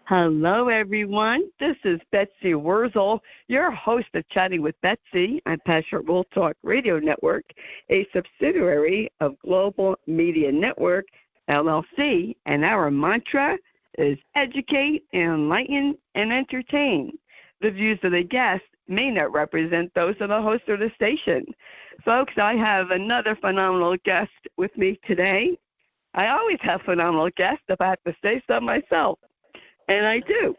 Hello, everyone. This is Betsy Wurzel, your host of Chatting with Betsy on Passionate World Talk Radio Network, a subsidiary of Global Media Network, LLC, and our mantra is educate, enlighten, and entertain. The views of the guests may not represent those of the host or the station. Folks, I have another phenomenal guest with me today. I always have phenomenal guests if I have to say so myself, and I do.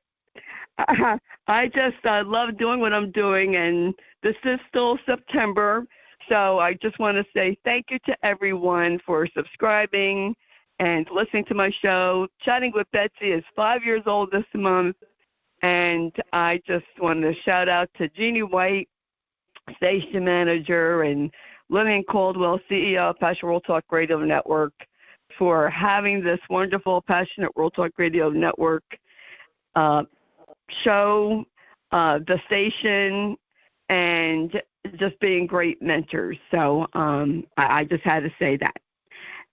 I just love doing what I'm doing, and this is still September, so I just want to say thank you to everyone for subscribing and listening to my show. Chatting with Betsy is 5 years old this month, and I just want to shout out to Jeannie White, station manager, and Lillian Caldwell, CEO of Passionate World Talk Radio Network, for having this wonderful Passionate World Talk Radio Network show, the station, and just being great mentors. So I just had to say that.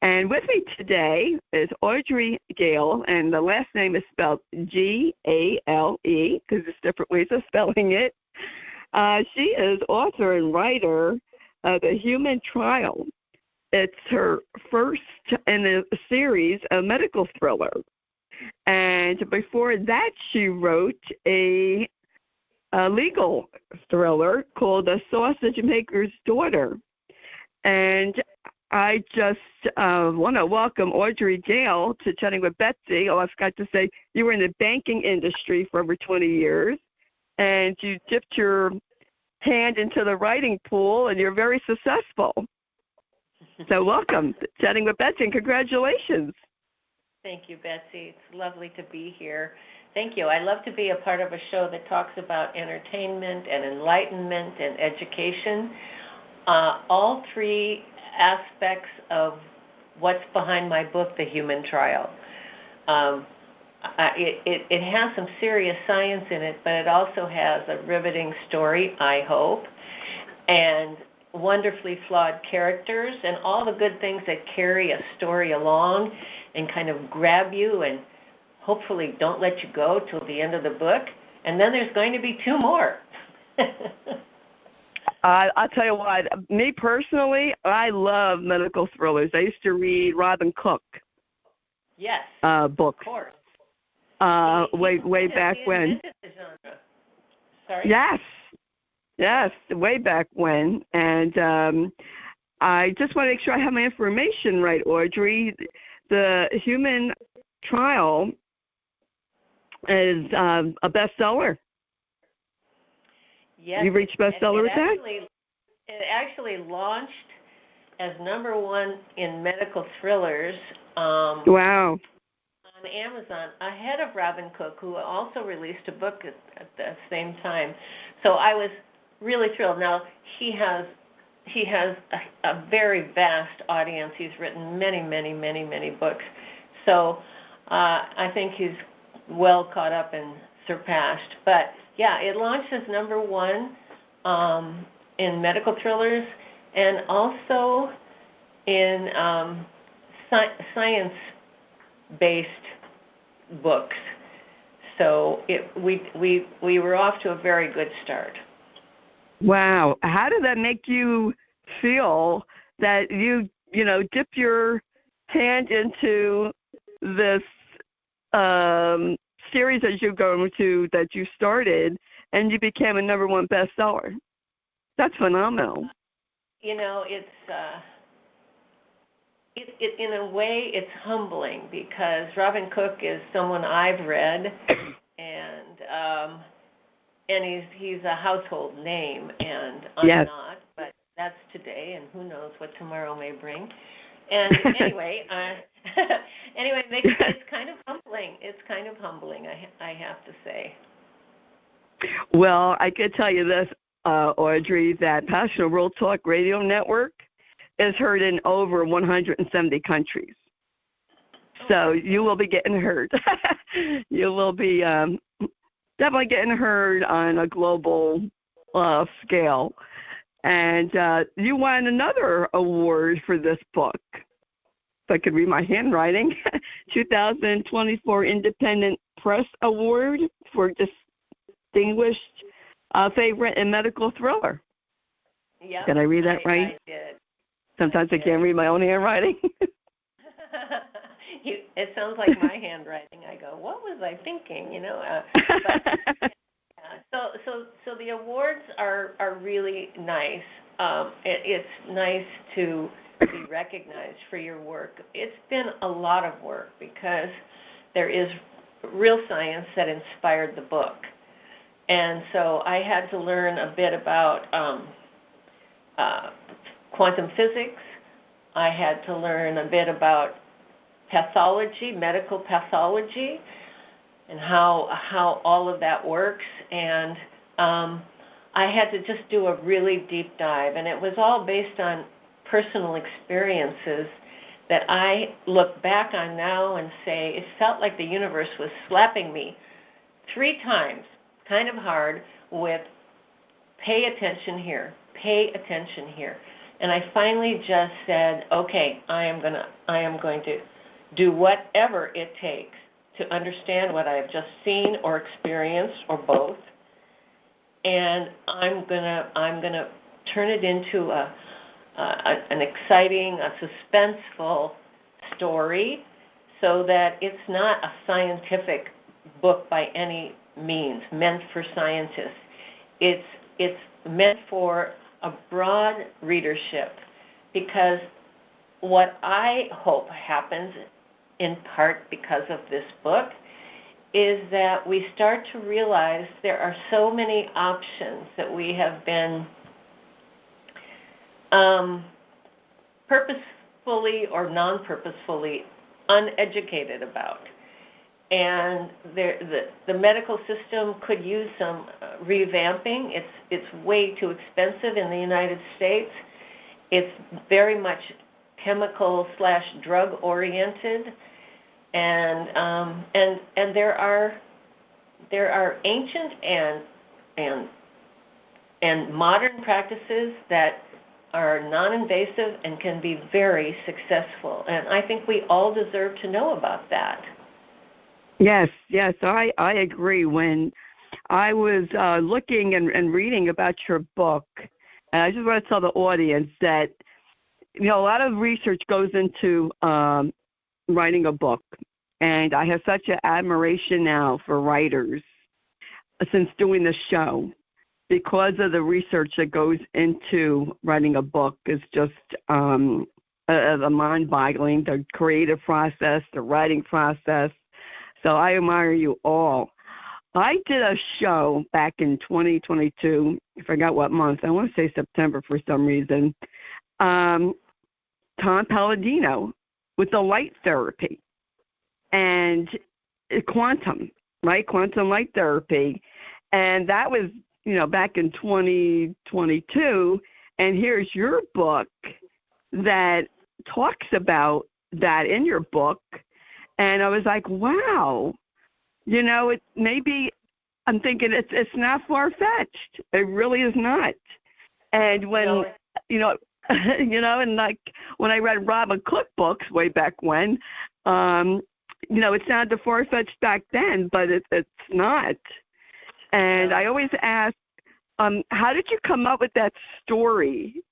And with me today is Audrey Gale, and the last name is spelled Gale, because there's different ways of spelling it. She is author and writer of The Human Trial. It's her first in a series, a medical thriller. And before that, she wrote a legal thriller called The Sausage Maker's Daughter. And I just want to welcome Audrey Gale to Chatting with Betsy. Oh, I forgot to say, you were in the banking industry for over 20 years, and you dipped your hand into the writing pool, and you're very successful. So welcome to Chatting with Betsy, and congratulations. Thank you, Betsy. It's lovely to be here. Thank you. I love to be a part of a show that talks about entertainment and enlightenment and education, all three aspects of what's behind my book, The Human Trial. It has some serious science in it, but it also has a riveting story, I hope, and wonderfully flawed characters and all the good things that carry a story along and kind of grab you and hopefully don't let you go till the end of the book. And then there's going to be two more. I'll tell you what, me personally, I love medical thrillers. I used to read Robin Cook. Yes, books. Of course. Way back when. Sorry? Yes, way back when. And I just want to make sure I have my information right, Audrey. The Human Trial is a bestseller. Yes. You reached bestseller tag? It actually launched as #1 in medical thrillers. Wow. On Amazon, ahead of Robin Cook, who also released a book at the same time. So I was really thrilled. Now, he has a very vast audience. He's written many books. So I think he's well caught up and surpassed. But, yeah, it launched as #1 in medical thrillers and also in science-based books. So we were off to a very good start. Wow. How did that make you feel that you dip your hand into this series that you're going to, that you started, and you became a #1 bestseller? That's phenomenal. It's in a way it's humbling because Robin Cook is someone I've read, and he's a household name, and I'm not, but that's today, and who knows what tomorrow may bring. And anyway, it's kind of humbling. It's kind of humbling, I have to say. Well, I could tell you this, Audrey, that Passionate World Talk Radio Network is heard in over 170 countries. So you will be getting heard. You will be definitely getting heard on a global scale. And you won another award for this book. If I could read my handwriting, 2024 Independent Press Award for Distinguished Favorite in Medical Thriller. Yeah. Did I read that right? I did. Sometimes I can't read my own handwriting. It sounds like my handwriting. I go, what was I thinking? But yeah, so the awards are really nice. It's nice to be recognized for your work. It's been a lot of work because there is real science that inspired the book. And so I had to learn a bit about quantum physics. I had to learn a bit about pathology, medical pathology, and how all of that works. And I had to just do a really deep dive. And it was all based on personal experiences that I look back on now and say it felt like the universe was slapping me 3 times, kind of hard, with pay attention here, pay attention here. And I finally just said, okay, I am going to do whatever it takes to understand what I have just seen or experienced or both, and I'm gonna turn it into an exciting, a suspenseful story, so that it's not a scientific book by any means meant for scientists. It's meant for a broad readership, because what I hope happens, in part because of this book, is that we start to realize there are so many options that we have been purposefully or non-purposefully uneducated about. And the medical system could use some revamping. It's way too expensive in the United States. It's very much chemical/drug oriented, and there are ancient and modern practices that are non-invasive and can be very successful. And I think we all deserve to know about that. Yes, I agree. When I was looking and reading about your book, and I just want to tell the audience that, a lot of research goes into writing a book, and I have such an admiration now for writers since doing the show, because of the research that goes into writing a book is just a mind-boggling, the creative process, the writing process. So I admire you all. I did a show back in 2022, I forgot what month, I want to say September for some reason, Tom Palladino with the light therapy and quantum light therapy. And that was, back in 2022. And here's your book that talks about that in your book. And I was like, wow, maybe I'm thinking it's not far-fetched. It really is not. And when, and like when I read Robin Cook books way back when, it sounded far-fetched back then, but it's not. And I always ask, how did you come up with that story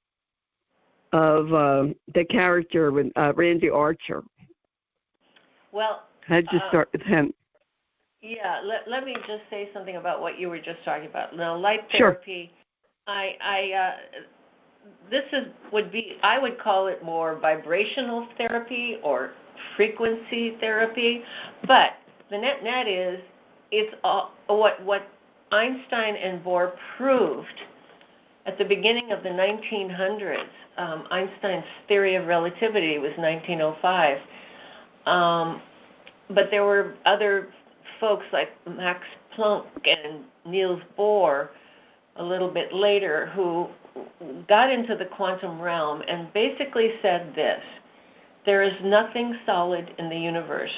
of the character with Randy Archer? Well, how did you start with him? Yeah, let me just say something about what you were just talking about. Now, light therapy, sure. I would call it more vibrational therapy or frequency therapy, but the net is it's what Einstein and Bohr proved at the beginning of the 1900s. Einstein's theory of relativity was 1905. But there were other folks like Max Planck and Niels Bohr a little bit later who got into the quantum realm and basically said this: there is nothing solid in the universe.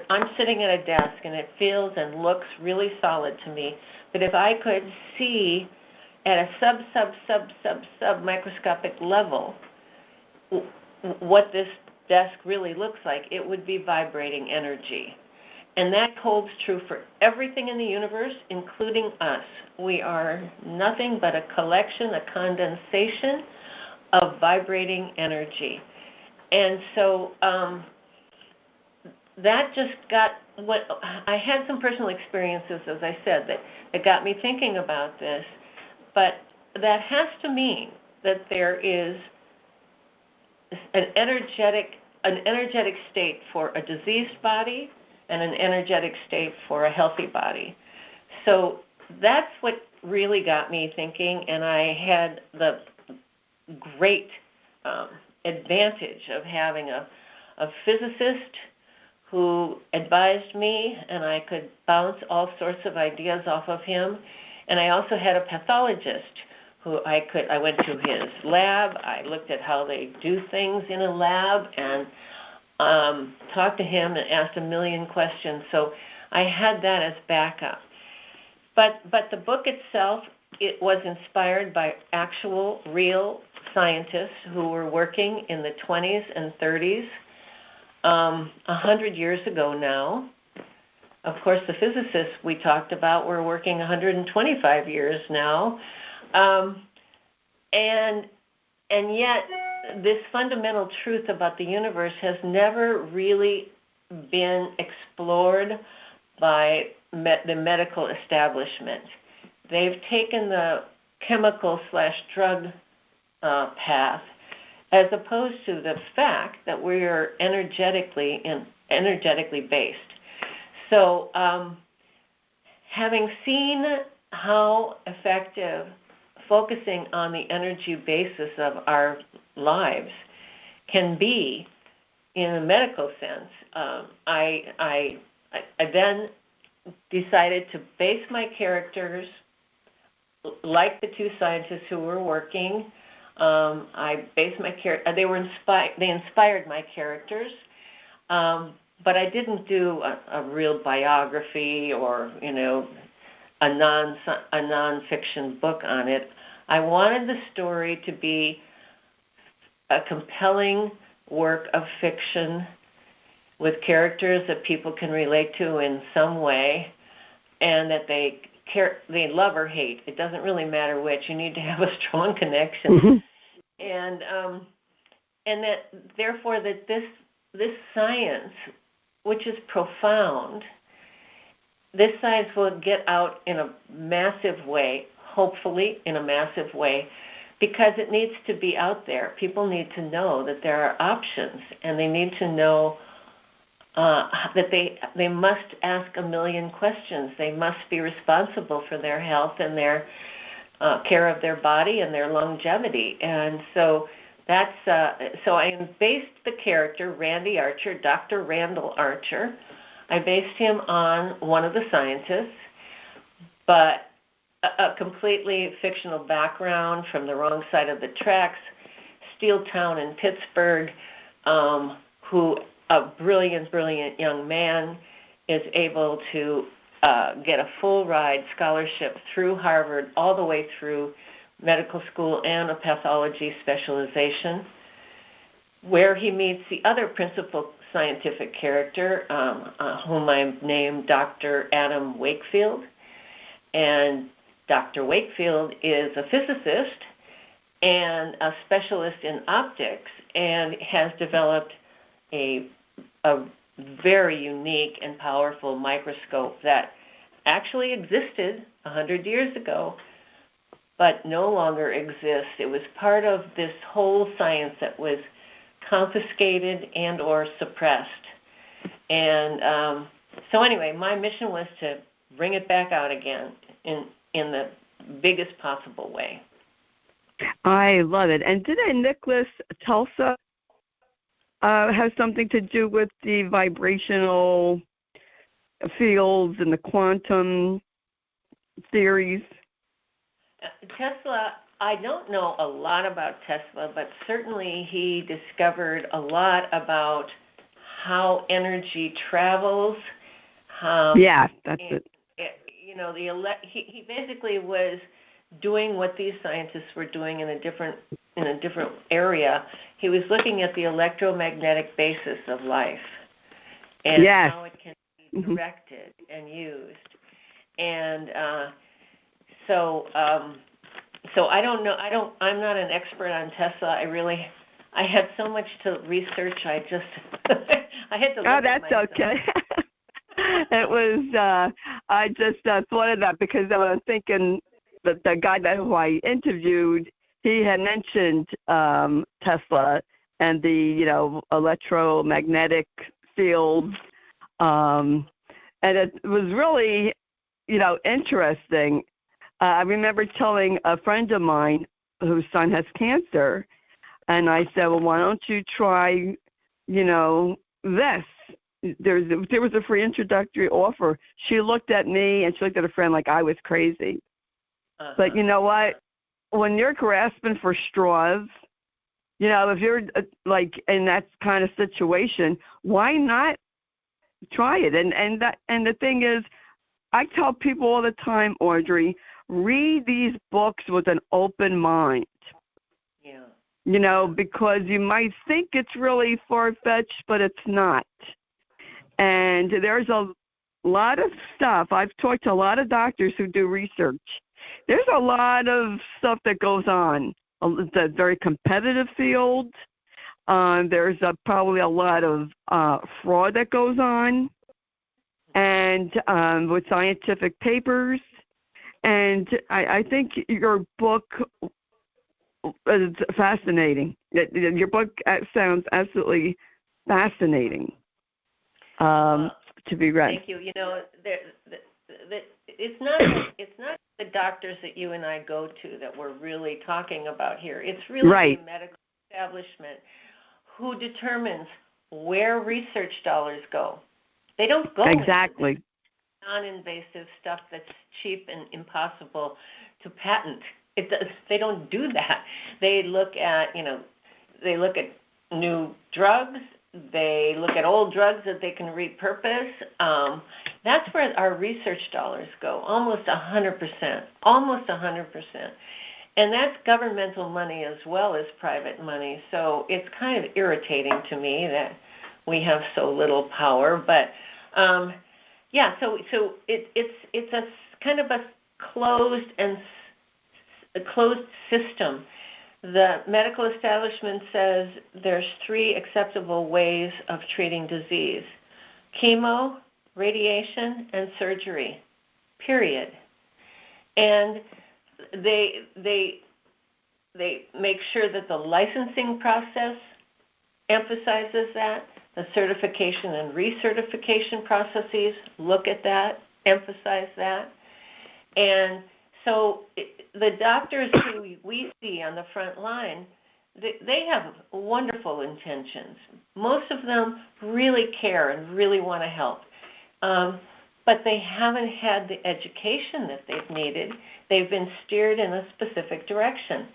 I'm sitting at a desk and it feels and looks really solid to me, but if I could see at a sub microscopic level what this desk really looks like, it would be vibrating energy. And that holds true for everything in the universe, including us. We are nothing but a collection, a condensation of vibrating energy. And so that just got, I had some personal experiences, as I said, that got me thinking about this. But that has to mean that there is an energetic state for a diseased body and an energetic state for a healthy body. So that's what really got me thinking, and I had the great advantage of having a physicist who advised me, and I could bounce all sorts of ideas off of him. And I also had a pathologist who I went to his lab. I looked at how they do things in a lab and talked to him and asked a million questions. So I had that as backup. But the book itself, it was inspired by actual, real scientists who were working in the 20s and 30s, 100 years ago now. Of course, the physicists we talked about were working 125 years now. And yet, this fundamental truth about the universe has never really been explored by the medical establishment. They've taken the chemical/drug path, as opposed to the fact that we are energetically based. So, having seen how effective focusing on the energy basis of our lives can be in a medical sense, I then decided to base my characters like the two scientists who were working. I based my they inspired my characters, but I didn't do a real biography or a nonfiction book on it. I wanted the story to be a compelling work of fiction with characters that people can relate to in some way, and that they love or hate. It doesn't really matter which. You need to have a strong connection, and that therefore that this science, which is profound, this science will get out in a massive way, hopefully in a massive way, because it needs to be out there. People need to know that there are options, and they need to know that they must ask a million questions. They must be responsible for their health and their care of their body and their longevity. And so that's so I based the character Randy Archer, Dr. Randall Archer. I based him on one of the scientists, but a completely fictional background from the wrong side of the tracks, steel town in Pittsburgh, who a brilliant young man is able to get a full ride scholarship through Harvard, all the way through medical school and a pathology specialization, where he meets the other principal scientific character, whom I named Dr. Adam Wakefield. And Dr. Wakefield is a physicist and a specialist in optics, and has developed a very unique and powerful microscope that actually existed 100 years ago, but no longer exists. It was part of this whole science that was confiscated and or suppressed. And so anyway, my mission was to bring it back out again in the biggest possible way. I love it. And didn't Nicholas Tesla have something to do with the vibrational fields and the quantum theories? Tesla, I don't know a lot about Tesla, but certainly he discovered a lot about how energy travels. Yeah, that's it. He basically was doing what these scientists were doing in a different area. He was looking at the electromagnetic basis of life and how it can be directed and used. And so I don't know. I'm not an expert on Tesla. I had so much to research. I had to look at myself. Oh, that's okay. It was. I just thought of that because I was thinking that the guy who I interviewed, he had mentioned Tesla and the electromagnetic fields, and it was really interesting. I remember telling a friend of mine whose son has cancer, and I said, well, why don't you try, this? There was a free introductory offer. She looked at me and she looked at her friend like I was crazy. Uh-huh. But you know what? When you're grasping for straws, if you're like in that kind of situation, why not try it? And the thing is, I tell people all the time, Audrey, read these books with an open mind. Yeah. Because you might think it's really far-fetched, but it's not. And there's a lot of stuff. I've talked to a lot of doctors who do research. There's a lot of stuff that goes on. It's a very competitive field. There's probably a lot of fraud that goes on, and with scientific papers. And I think your book is fascinating. Your book sounds absolutely fascinating to be read. Thank you. It's not the doctors that you and I go to that we're really talking about here. It's really right. The medical establishment who determines where research dollars go. They don't go exactly into non-invasive stuff that's cheap and impossible to patent. They don't do that. They look at new drugs. They look at old drugs that they can repurpose. That's where our research dollars go, almost 100%. And that's governmental money as well as private money. So it's kind of irritating to me that we have so little power. But so it's a kind of a closed system. The medical establishment says there's 3 acceptable ways of treating disease: chemo, radiation, and surgery, period. And they make sure that the licensing process emphasizes that. The certification and recertification processes look at that, emphasize that. And so the doctors who we see on the front line, they have wonderful intentions. Most of them really care and really want to help. But they haven't had the education that they've needed. They've been steered in a specific direction.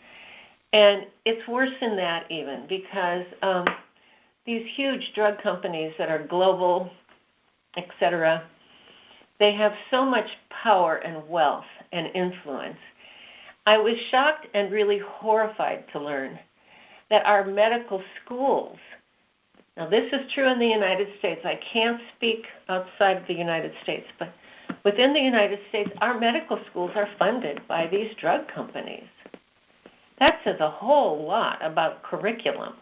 And it's worse than that even, because these huge drug companies that are global, et cetera, they have so much power and wealth and influence. I was shocked and really horrified to learn that our medical schools, now this is true in the United States, I can't speak outside of the United States, but within the United States, our medical schools are funded by these drug companies. That says a whole lot about curriculum.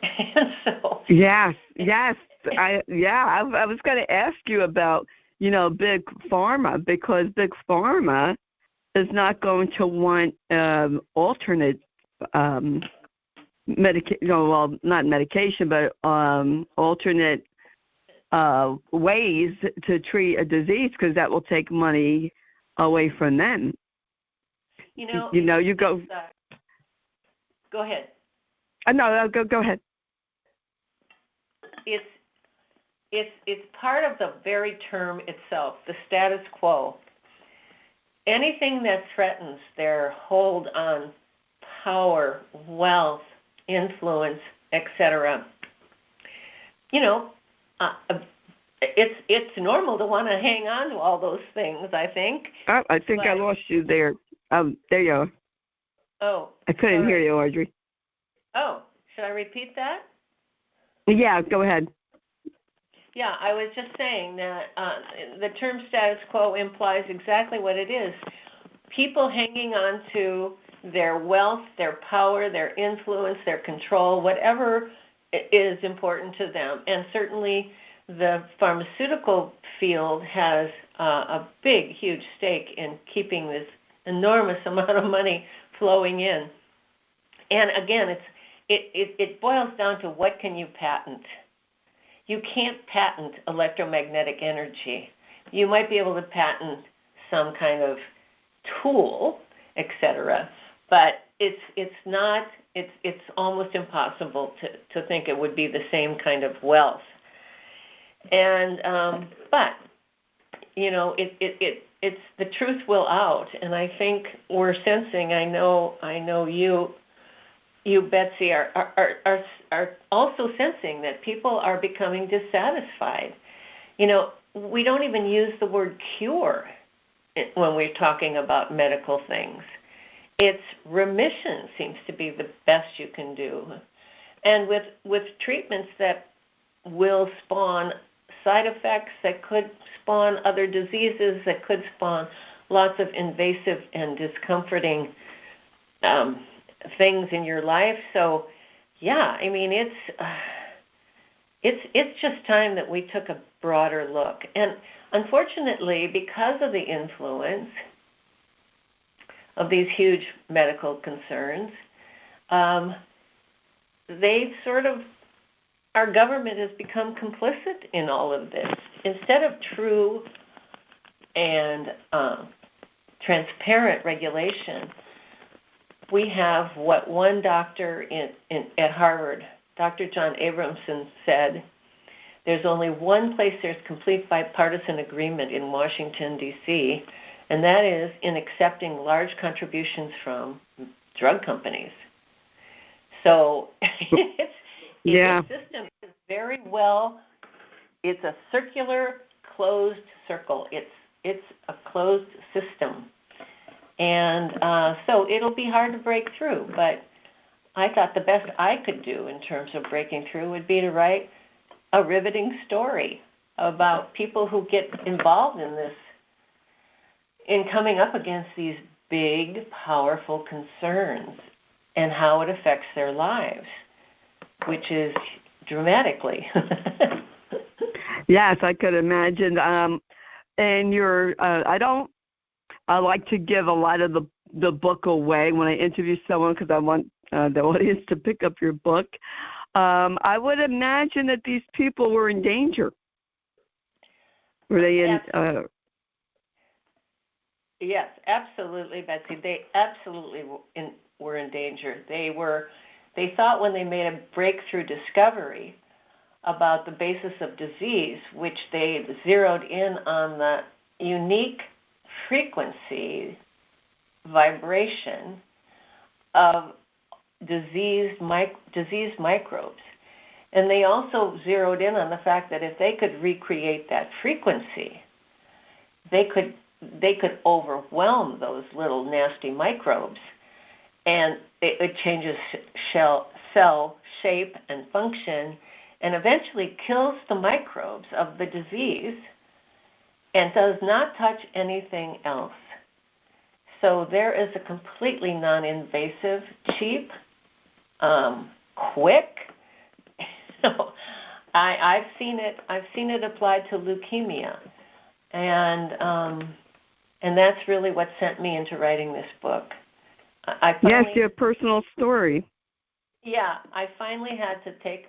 And so Yes. I was going to ask you about, big pharma, because big pharma is not going to want alternate not medication, but alternate ways to treat a disease, because that will take money away from them. You go. Go ahead. No, go ahead. It's part of the very term itself, the status quo. Anything that threatens their hold on power, wealth, influence, etc. It's normal to want to hang on to all those things, I think. Oh, I think I lost you there. There you are. Oh. I couldn't hear you, Audrey. Oh, should I repeat that? Yeah, go ahead. Yeah, I was just saying that the term status quo implies exactly what it is. People hanging on to their wealth, their power, their influence, their control, whatever is important to them. And certainly the pharmaceutical field has a big, huge stake in keeping this enormous amount of money flowing in. And again, it boils down to what can you patent. You can't patent electromagnetic energy. You might be able to patent some kind of tool, etc., but it's almost impossible to think it would be the same kind of wealth. And but you know, it's the truth will out, and I think we're sensing. I know you Betsy are also sensing that people are becoming dissatisfied. You know, we don't even use the word cure when we're talking about medical things. It's remission seems to be the best you can do. And with treatments that will spawn side effects, that could spawn other diseases, that could spawn lots of invasive and discomforting things in your life. So, yeah, I mean, it's just time that we took a broader look. And unfortunately, because of the influence of these huge medical concerns, they've sort of, our government has become complicit in all of this. Instead of true and transparent regulation, we have what one doctor at Harvard, Dr. John Abramson, said: there's only one place there's complete bipartisan agreement in Washington, D.C., and that is in accepting large contributions from drug companies. So the system is very well, it's a circular, closed circle. It's a closed system. And so it'll be hard to break through, but I thought the best I could do in terms of breaking through would be to write a riveting story about people who get involved in this, in coming up against these big, powerful concerns and how it affects their lives, which is dramatically. Yes, I could imagine. And I like to give a lot of the book away when I interview someone because I want the audience to pick up your book. I would imagine that these people were in danger. Were they in? Yes, absolutely, Betsy. They absolutely were in danger. They thought when they made a breakthrough discovery about the basis of disease, which they zeroed in on the unique frequency vibration of diseased microbes. And they also zeroed in on the fact that if they could recreate that frequency, they could overwhelm those little nasty microbes, and it changes cell shape and function, and eventually kills the microbes of the disease and does not touch anything else. So there is a completely non-invasive, cheap, quick. I've seen it applied to leukemia, and that's really what sent me into writing this book. Yes, your personal story. Yeah, I finally had to take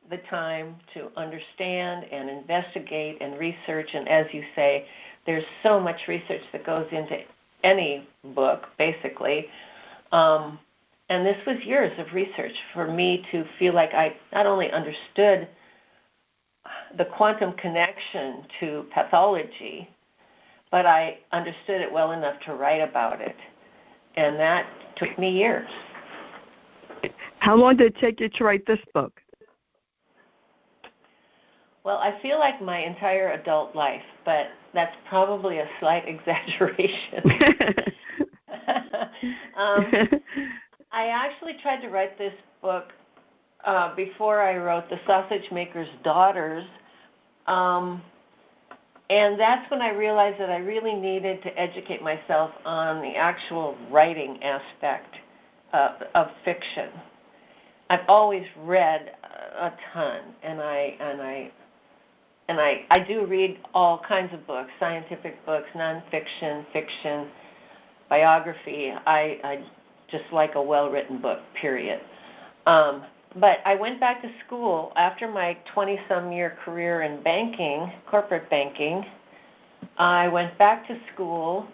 the time to understand and investigate and research, and as you say, there's so much research that goes into any book, basically. And this was years of research for me to feel like I not only understood the quantum connection to pathology, but I understood it well enough to write about it. And that took me years. How long did it take you to write this book? Well, I feel like my entire adult life, but that's probably a slight exaggeration. I actually tried to write this book before I wrote The Sausage Maker's Daughters, And that's when I realized that I really needed to educate myself on the actual writing aspect of fiction. I've always read a ton, and I do read all kinds of books, scientific books, nonfiction, fiction, biography. I just like a well-written book, period. But I went back to school after my 20-some-year career in banking, corporate banking. I went back to school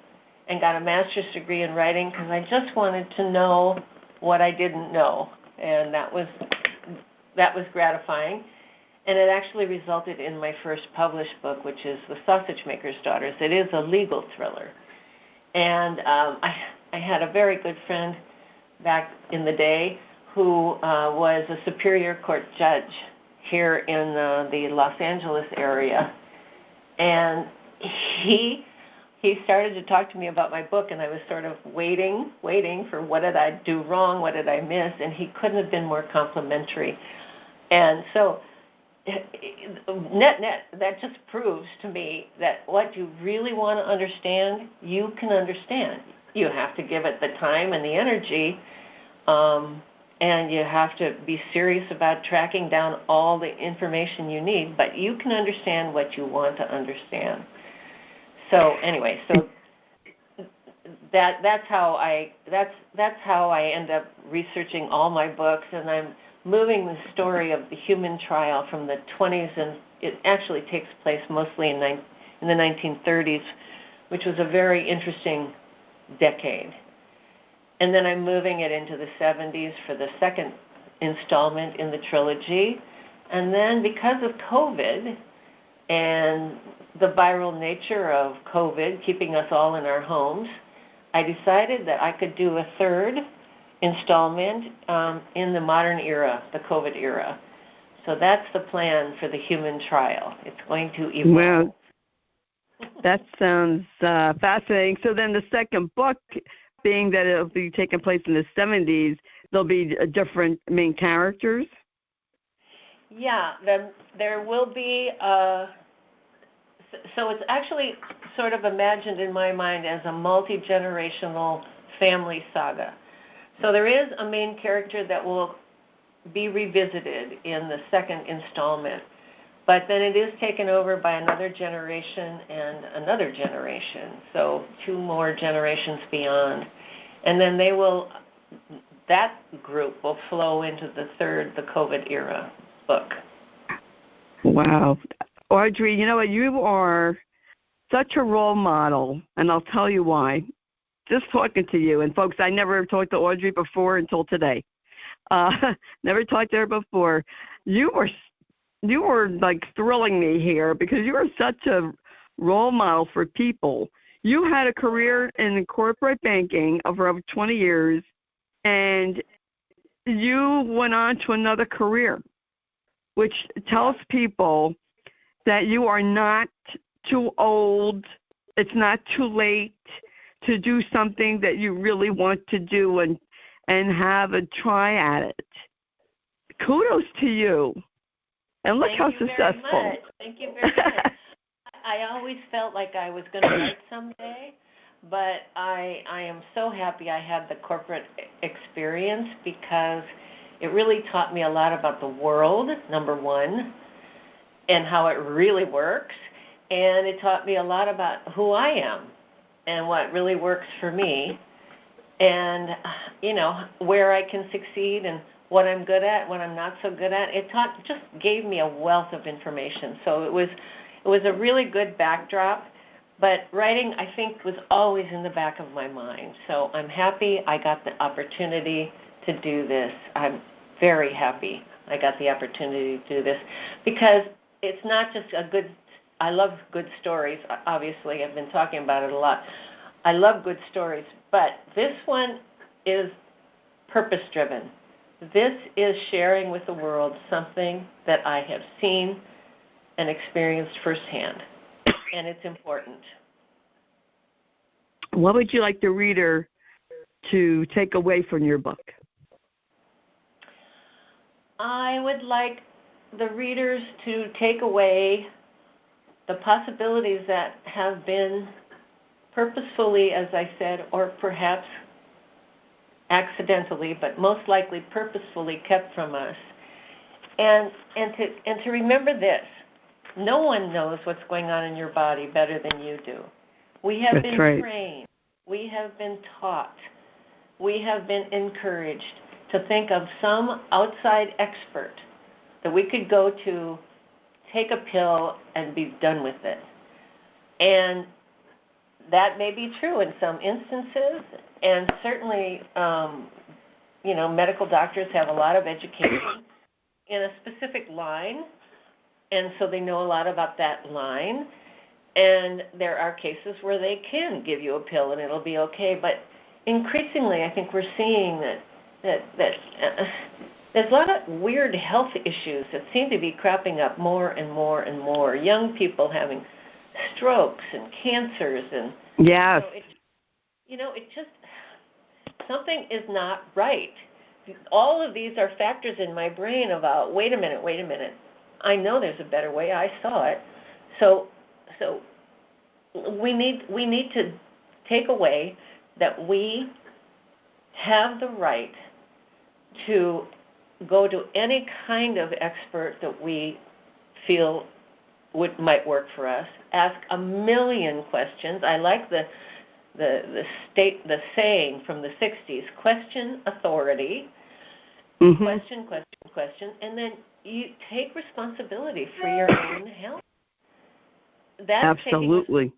and got a master's degree in writing because I just wanted to know what I didn't know, and that was gratifying. And it actually resulted in my first published book, which is The Sausage Maker's Daughters. It is a legal thriller. And I had a very good friend back in the day who was a Superior Court judge here in the Los Angeles area. And he started to talk to me about my book, and I was sort of waiting for what did I do wrong, what did I miss, and he couldn't have been more complimentary. And so net, that just proves to me that what you really want to understand, you can understand. You have to give it the time and the energy, and you have to be serious about tracking down all the information you need, but you can understand what you want to understand. So anyway, that's how I end up researching all my books, and I'm moving the story of the human trial from the 20s, and it actually takes place mostly in the 1930s, which was a very interesting decade. And then I'm moving it into the 70s for the second installment in the trilogy. And then because of COVID and the viral nature of COVID, keeping us all in our homes, I decided that I could do a third installment in the modern era, the COVID era. So that's the plan for the human trial. It's going to evolve. Well, that sounds fascinating. So then the second book, being that it'll be taking place in the 70s, there'll be different main characters? Yeah, there will be, so it's actually sort of imagined in my mind as a multi-generational family saga. So there is a main character that will be revisited in the second installment, but then it is taken over by another generation and another generation, so 2 more generations beyond. And then that group will flow into the third, the COVID era book. Wow. Audrey, you know what? You are such a role model, and I'll tell you why. Just talking to you, and folks, I never talked to Audrey before until today. Never talked to her before. You were like thrilling me here because you are such a role model for people. You had a career in corporate banking of over 20 years, and you went on to another career, which tells people that you are not too old, it's not too late to do something that you really want to do and have a try at it. Kudos to you. And look how successful. Thank you very much. I always felt like I was going to write someday, but I am so happy I had the corporate experience because it really taught me a lot about the world, number one, and how it really works. And it taught me a lot about who I am and what really works for me and, where I can succeed and what I'm good at, what I'm not so good at. It just gave me a wealth of information. So it was a really good backdrop, but writing, I think, was always in the back of my mind. So I'm happy I got the opportunity to do this. I'm very happy I got the opportunity to do this because it's not just I love good stories. Obviously, I've been talking about it a lot. I love good stories, but this one is purpose-driven. This is sharing with the world something that I have seen and experienced firsthand, and it's important. What would you like the reader to take away from your book? I would like the readers to take away the possibilities that have been purposefully, as I said, or perhaps accidentally, but most likely purposefully kept from us. And to remember this, no one knows what's going on in your body better than you do. We have been trained. We have been taught. We have been encouraged to think of some outside expert that we could go to, take a pill, and be done with it. And that may be true in some instances, and certainly, medical doctors have a lot of education in a specific line, and so they know a lot about that line. And there are cases where they can give you a pill and it'll be okay. But increasingly, I think we're seeing that there's a lot of weird health issues that seem to be cropping up more and more and more. Young people having strokes and cancers, and yes, it just, something is not right. All of these are factors in my brain about wait a minute. I know there's a better way. I saw it. So we need to take away that we have the right to go to any kind of expert that we feel might work for us. Ask a million questions. I like the saying from the 60s: question authority, question, and then you take responsibility for your own health. That's absolutely.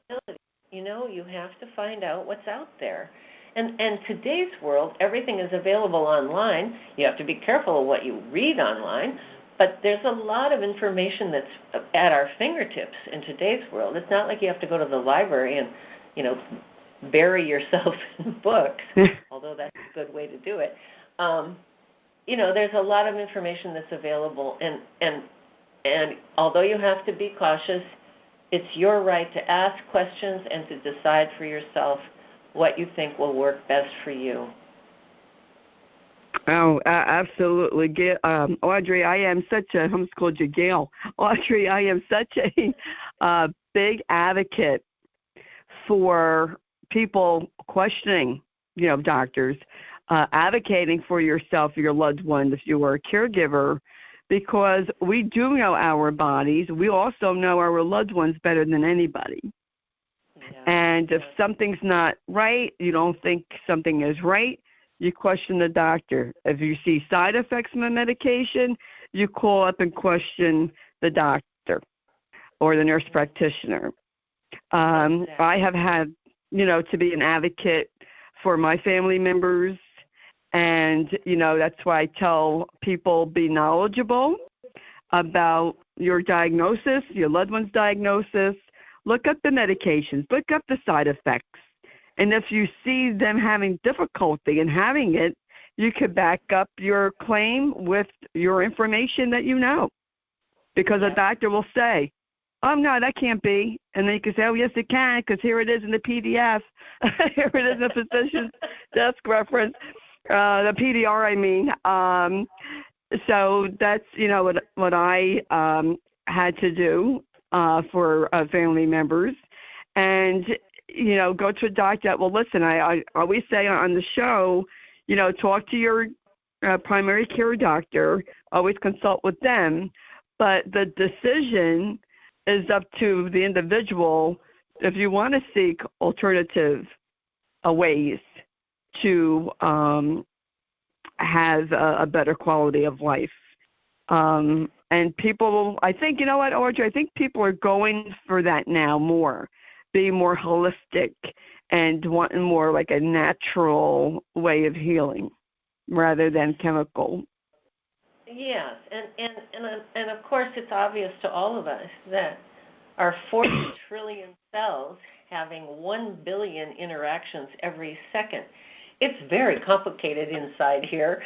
You have to find out what's out there. And today's world, everything is available online. You have to be careful of what you read online, but there's a lot of information that's at our fingertips in today's world. It's not like you have to go to the library and, bury yourself in books, although that's a good way to do it. There's a lot of information that's available, and although you have to be cautious, it's your right to ask questions and to decide for yourself what you think will work best for you. Oh, absolutely. Audrey, I am such a, I almost called you Gale. Audrey, I am such a big advocate for people questioning, doctors, advocating for yourself, your loved one, if you are a caregiver, because we do know our bodies. We also know our loved ones better than anybody. Yeah. And if something's not right, you don't think something is right, you question the doctor. If you see side effects from a medication, you call up and question the doctor or the nurse practitioner. I have had, to be an advocate for my family members, and, that's why I tell people be knowledgeable about your diagnosis, your loved one's diagnosis. Look up the medications, look up the side effects. And if you see them having difficulty in having it, you could back up your claim with your information that you know. Because a doctor will say, oh, no, that can't be. And then you can say, oh, yes, it can, because here it is in the PDF. Here it is in the physician's desk reference, the PDR, I mean. So that's, what I had to do for family members. And, go to a doctor that, well, listen, I always say on the show, talk to your primary care doctor, always consult with them. But the decision is up to the individual if you want to seek alternative ways to have a better quality of life. And people, I think, you know what, Audrey, I think people are going for that now more, being more holistic and wanting more like a natural way of healing rather than chemical. Yes, and of course it's obvious to all of us that our 40 trillion cells having 1 billion interactions every second, it's very complicated inside here,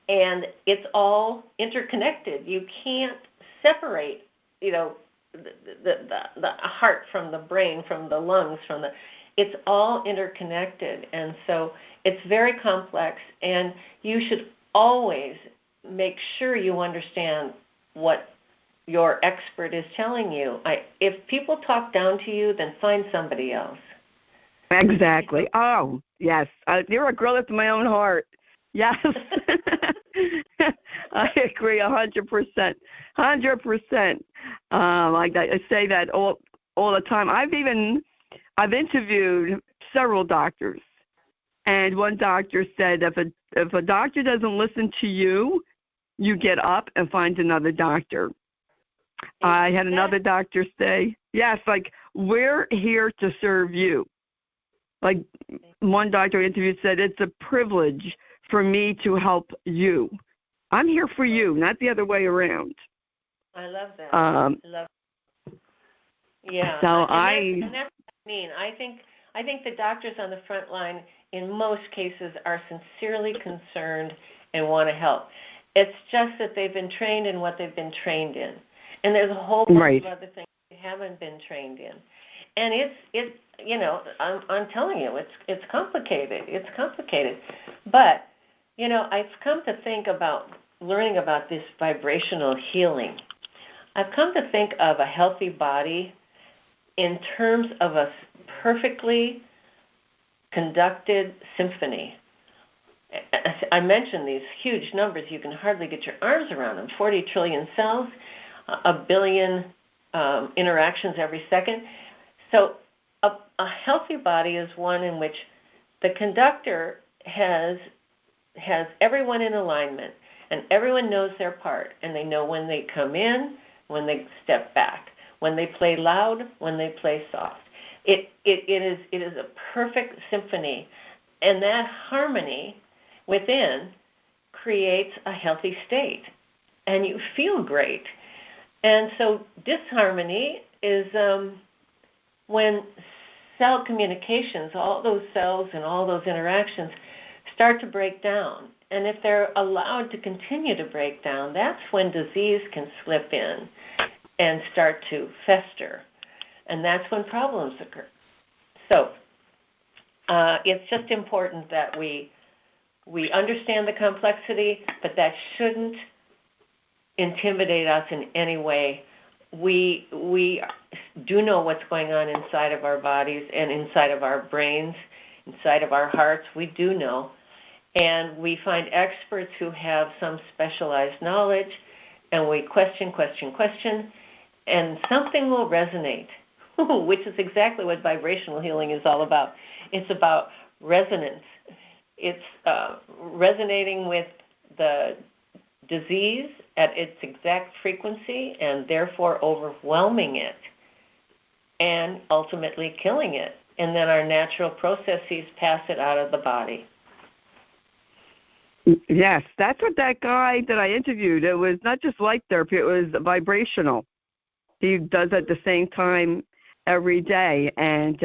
and it's all interconnected. You can't separate, the heart from the brain, from the lungs, it's all interconnected, and so it's very complex, and you should always make sure you understand what your expert is telling you. If people talk down to you, then find somebody else. Exactly. Oh, yes. You're a girl after my own heart. Yes. I agree 100%. 100%. I say that all the time. I've interviewed several doctors, and one doctor said if a doctor doesn't listen to you, you get up and find another doctor. I had another doctor say, yes, like, we're here to serve you. Like one doctor I interviewed said, it's a privilege for me to help you. I'm here for you, not the other way around. I love that. I love it. Yeah. So and that's what I mean. I think the doctors on the front line in most cases are sincerely concerned and want to help. It's just that they've been trained in what they've been trained in. And there's a whole bunch of other things they haven't been trained in. And it's I'm telling you, it's complicated. It's complicated. But, I've come to think about learning about this vibrational healing. I've come to think of a healthy body in terms of a perfectly conducted symphony. I mentioned these huge numbers. You can hardly get your arms around them. 40 trillion cells, a billion interactions every second. So a healthy body is one in which the conductor has everyone in alignment, and everyone knows their part, and they know when they come in, when they step back, when they play loud, when they play soft. It is a perfect symphony, and that harmony within creates a healthy state, and you feel great. And so disharmony is when cell communications, all those cells and all those interactions start to break down. And if they're allowed to continue to break down, that's when disease can slip in and start to fester. And that's when problems occur. So it's just important that we understand the complexity, but that shouldn't intimidate us in any way. We do know what's going on inside of our bodies and inside of our brains, inside of our hearts. We do know. And we find experts who have some specialized knowledge, and we question, and something will resonate, which is exactly what vibrational healing is all about. It's about resonance. It's resonating with the disease at its exact frequency and therefore overwhelming it and ultimately killing it. And then our natural processes pass it out of the body. Yes, that's what that guy that I interviewed, it was not just light therapy, it was vibrational. He does at the same time every day. And,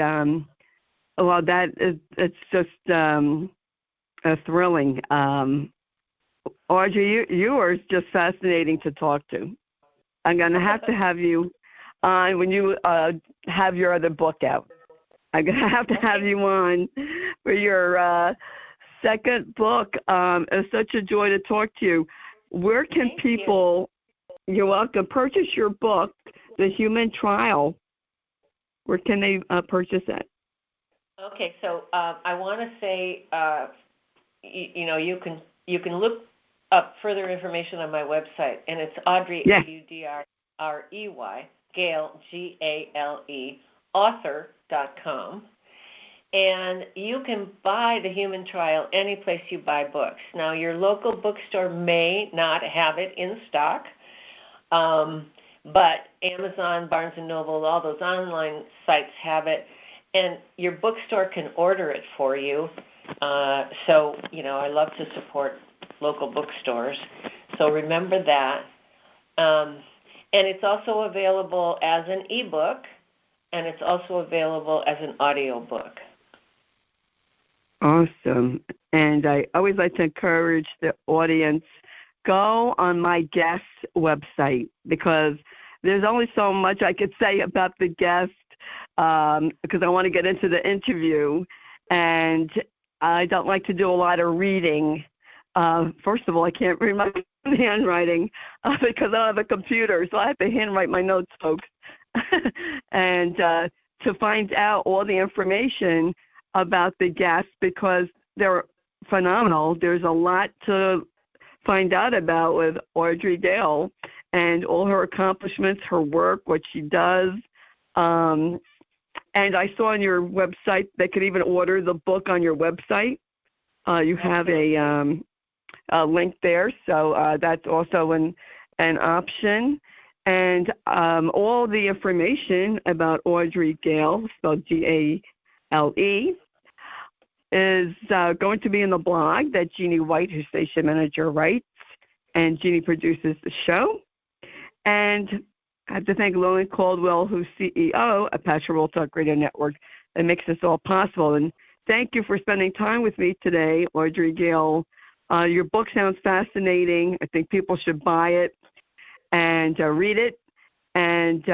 it's just thrilling. Audrey, you are just fascinating to talk to. I'm going to have you on when you have your other book out. I'm going to have you on for your second book. It's such a joy to talk to you. Where can people, you're welcome, purchase your book, The Human Trial? Where can they purchase it? Okay, so I want to say, you can look up further information on my website, and it's Audrey, Audrey, Gale, Gale, author.com. And you can buy The Human Trial any place you buy books. Now, your local bookstore may not have it in stock, but Amazon, Barnes & Noble, all those online sites have it, and your bookstore can order it for you. So, I love to support local bookstores. So remember that. And it's also available as an ebook, and it's also available as an audio book. Awesome. And I always like to encourage the audience, go on my guest website, because there's only so much I could say about the guest, because I want to get into the interview, and I don't like to do a lot of reading. First of all, I can't read my handwriting because I don't have a computer, so I have to handwrite my notes, folks. And to find out all the information about the guests because they're phenomenal. There's a lot to find out about with Audrey Gale and all her accomplishments, her work, what she does. And I saw on your website they could even order the book on your website. You have a link there, so that's also an option. And all the information about Audrey Gale, spelled Gale, is going to be in the blog that Jeannie White, her station manager, writes, and Jeannie produces the show. And I have to thank Lillian Caldwell, who's CEO of Passion World Talk Radio Network, that makes this all possible. And thank you for spending time with me today, Audrey Gale. Your book sounds fascinating. I think people should buy it and read it. And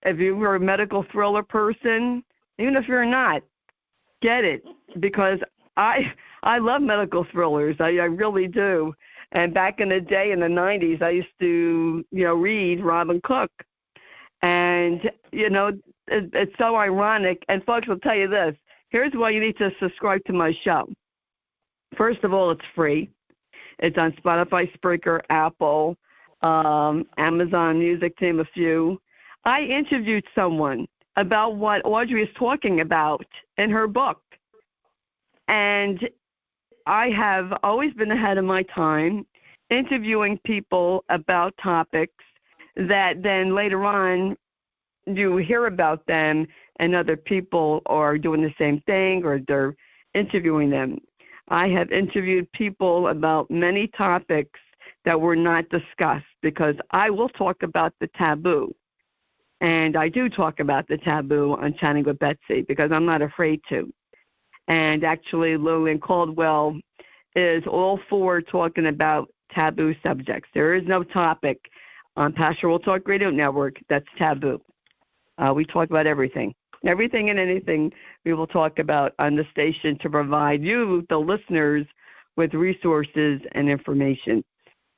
if you were a medical thriller person, even if you're not, get it, because I love medical thrillers. I really do. And back in the day, in the 90s, I used to, read Robin Cook. And, it's so ironic. And, folks, I'll tell you this. Here's why you need to subscribe to my show. First of all, it's free. It's on Spotify, Spreaker, Apple, Amazon Music, to name a few. I interviewed someone about what Audrey is talking about in her book. And I have always been ahead of my time interviewing people about topics that then later on you hear about them and other people are doing the same thing or they're interviewing them. I have interviewed people about many topics that were not discussed because I will talk about the taboo. And I do talk about the taboo on Chatting with Betsy because I'm not afraid to. And actually, Lillian Caldwell is all for talking about taboo subjects. There is no topic on Passion World Talk Radio Network that's taboo. We talk about everything. Everything and anything we will talk about on the station to provide you, the listeners, with resources and information.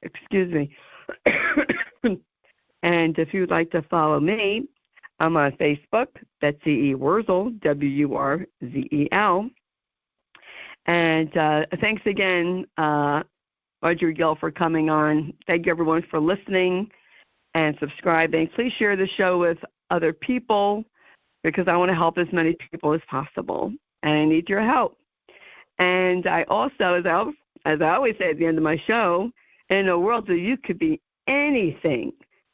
Excuse me. And if you'd like to follow me, I'm on Facebook, Betsy E. Wurzel, Wurzel. And thanks again, Audrey Gale, for coming on. Thank you, everyone, for listening and subscribing. Please share the show with other people because I want to help as many people as possible, and I need your help. And I also, as I always say at the end of my show, in a world that you could be anything,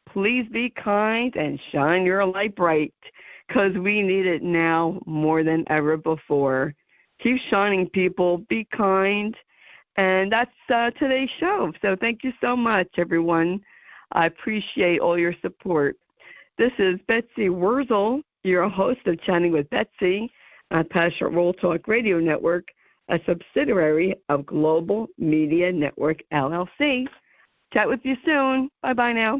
please be kind and shine your light bright because we need it now more than ever before. Keep shining, people. Be kind. And that's today's show. So thank you so much, everyone. I appreciate all your support. This is Betsy Wurzel, your host of Chatting with Betsy on Passion World Talk Radio Network, a subsidiary of Global Media Network, LLC. Chat with you soon. Bye-bye now.